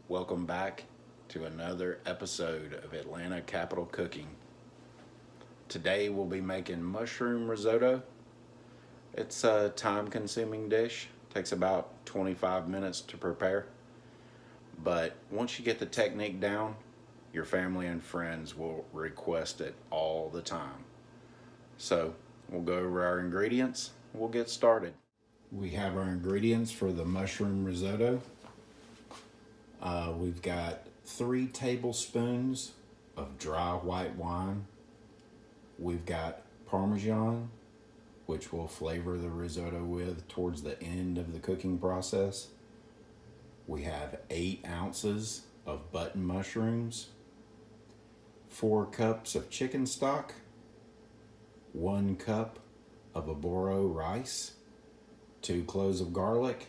Welcome back to another episode of Atlanta Capital Cooking. Today we'll be making mushroom risotto. It's a time-consuming dish. Takes about 25 minutes to prepare. But once you get the technique down, your family and friends will request it all the time. So we'll go over our ingredients. We'll get started. We have our ingredients for the mushroom risotto. We've got 3 tablespoons of dry white wine. We've got Parmesan, which we'll flavor the risotto with towards the end of the cooking process. We have 8 ounces of button mushrooms, 4 cups of chicken stock, 1 cup of aboro rice, 2 cloves of garlic,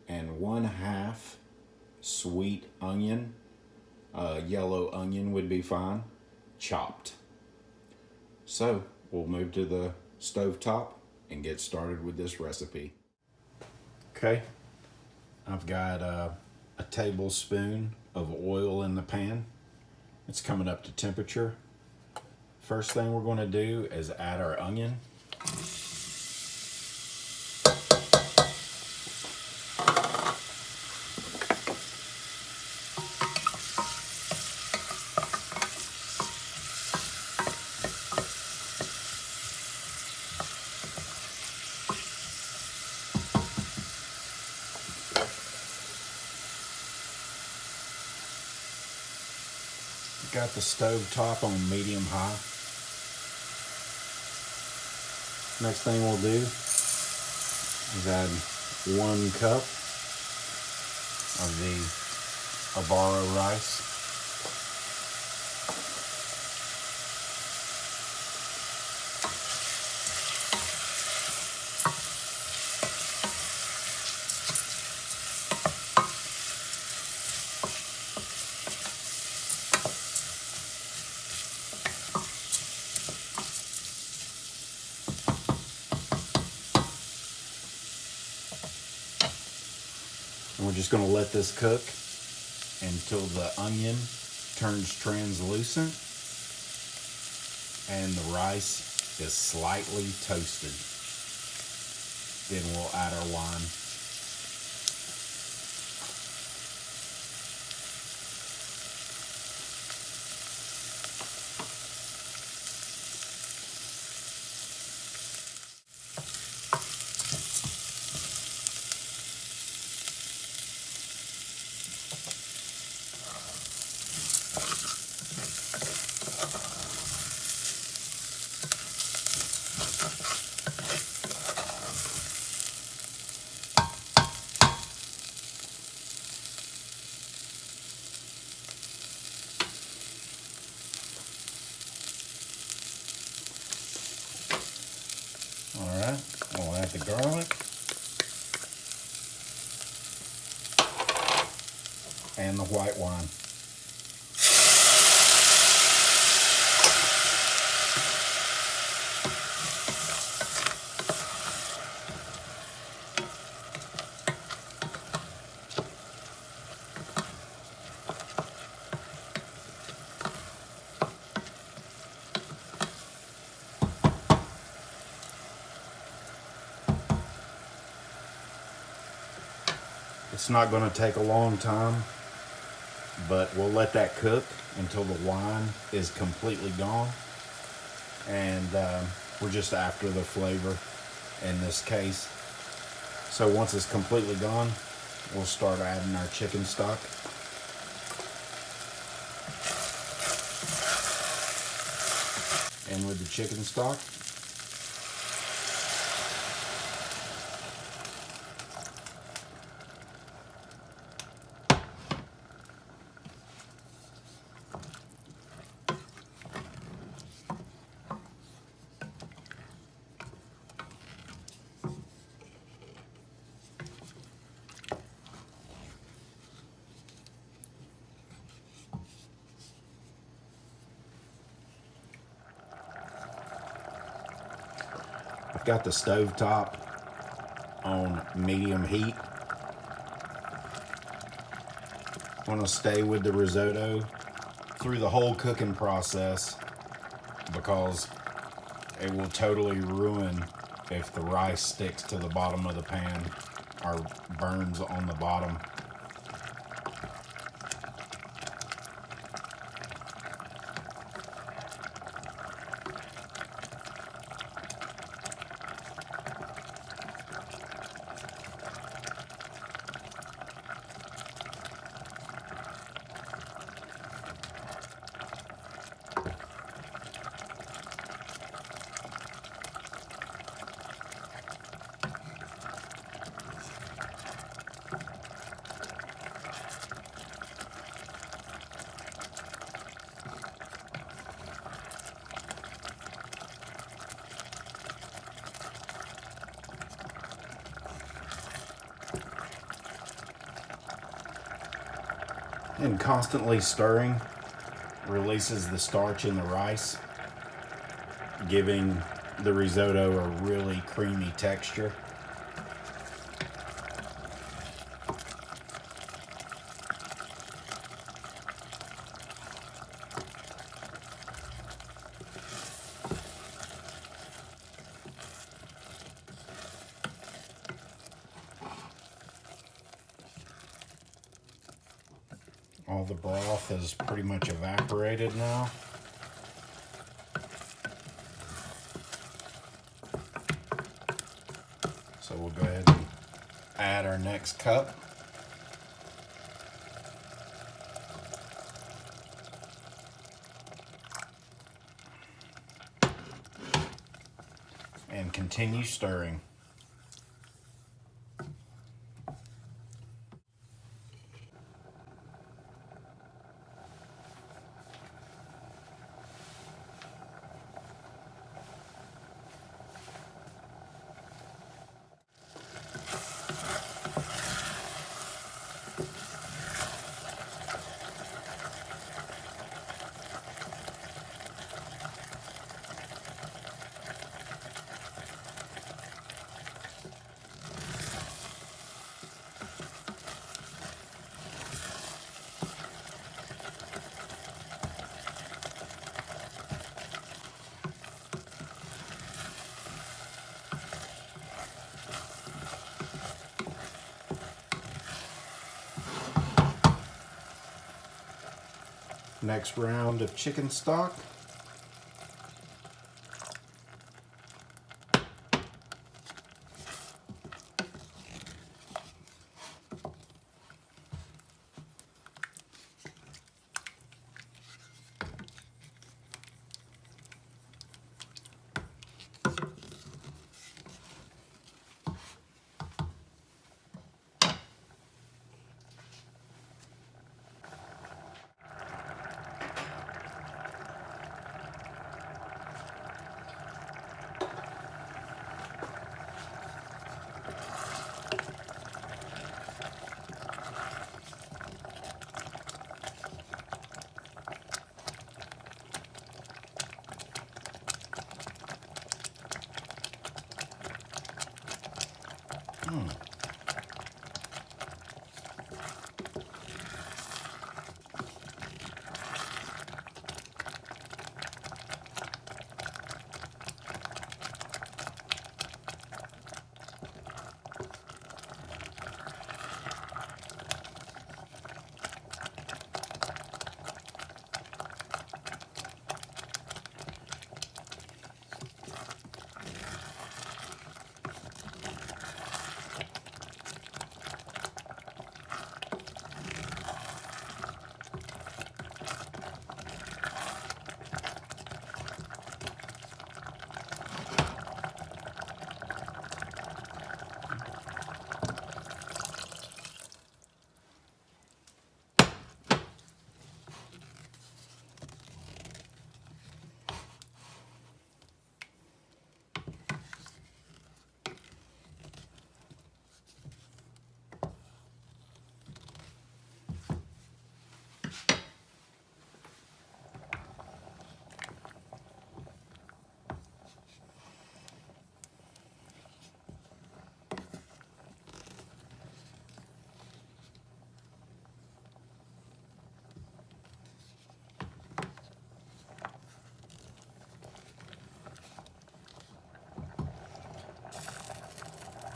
and 1/2 sweet onion. Yellow onion would be fine, chopped. So we'll move to the stovetop and get started with this recipe. Okay, I've got a tablespoon of oil in the pan. It's coming up to temperature. First thing we're going to do is add our onion. Got the stove top on medium high. Next thing we'll do is add 1 cup of the abaro rice. And we're just going to let this cook until the onion turns translucent and the rice is slightly toasted. Then we'll add our wine. Alright, we'll add the garlic and the white wine. It's not going to take a long time, but we'll let that cook until the wine is completely gone. And we're just after the flavor in this case. So once it's completely gone, we'll start adding our chicken stock. And with the chicken stock, I've got the stove top on medium heat. Want to stay with the risotto through the whole cooking process, because it will totally ruin if the rice sticks to the bottom of the pan or burns on the bottom. And constantly stirring releases the starch in the rice, giving the risotto a really creamy texture. All the broth is pretty much evaporated now. So we'll go ahead and add our next cup. And continue stirring. Next round of chicken stock.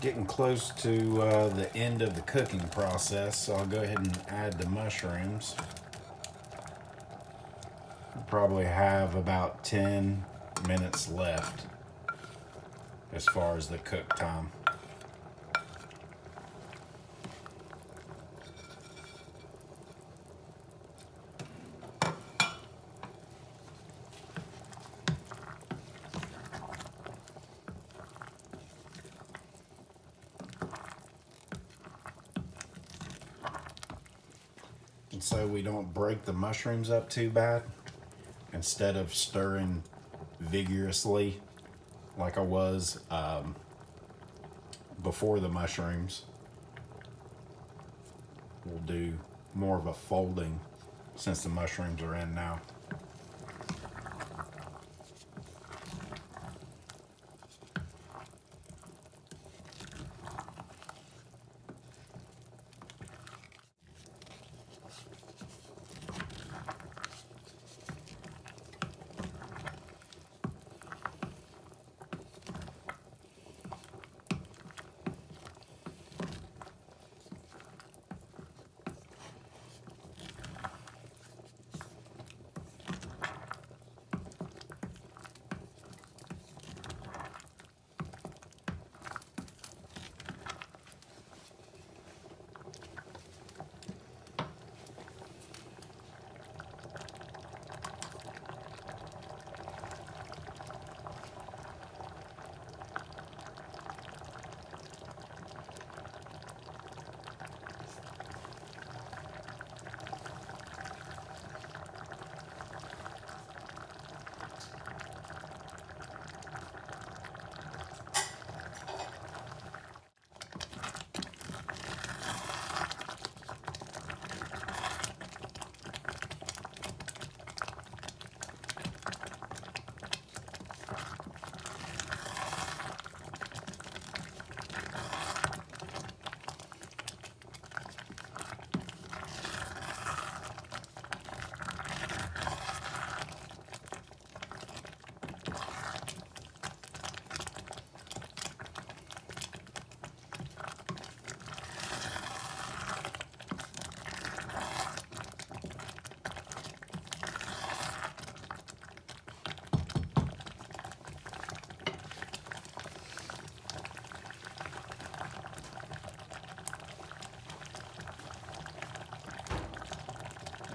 Getting close to the end of the cooking process, so I'll go ahead and add the mushrooms. Probably have about 10 minutes left as far as the cook time. And so we don't break the mushrooms up too bad, instead of stirring vigorously like I was before the mushrooms, we'll do more of a folding since the mushrooms are in now.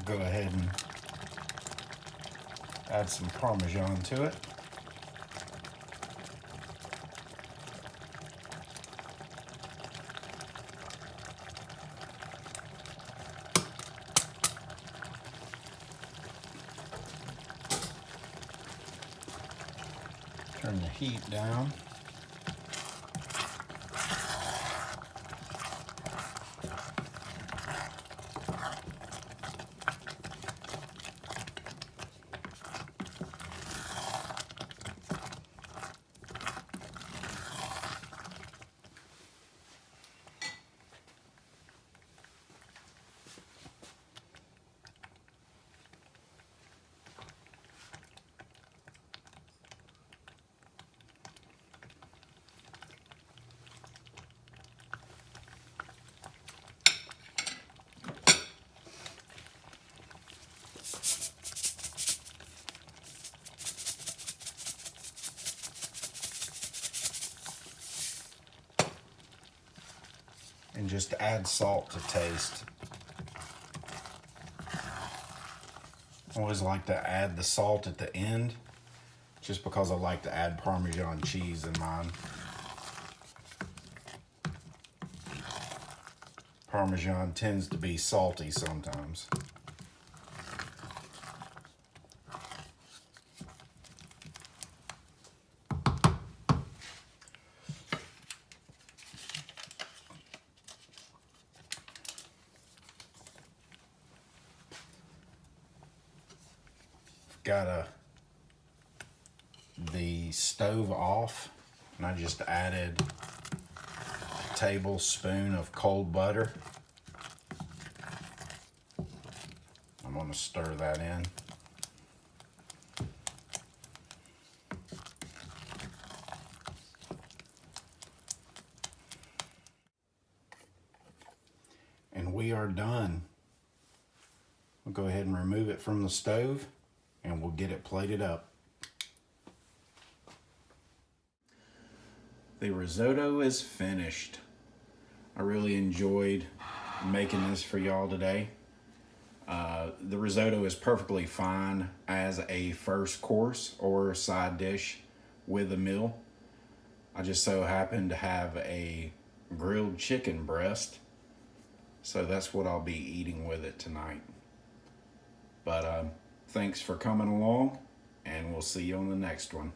Go ahead and add some Parmesan to it. Turn the heat down. And just add salt to taste. I always like to add the salt at the end, just because I like to add Parmesan cheese in mine. Parmesan tends to be salty sometimes. Got the stove off, and I just added a tablespoon of cold butter. I'm going to stir that in. we are done. We'll go ahead and remove it from the stove and we'll get it plated up. The risotto is finished. I really enjoyed making this for y'all today. The risotto is perfectly fine as a first course or side dish with a meal. I just so happen to have a grilled chicken breast, so that's what I'll be eating with it tonight. But thanks for coming along, and we'll see you on the next one.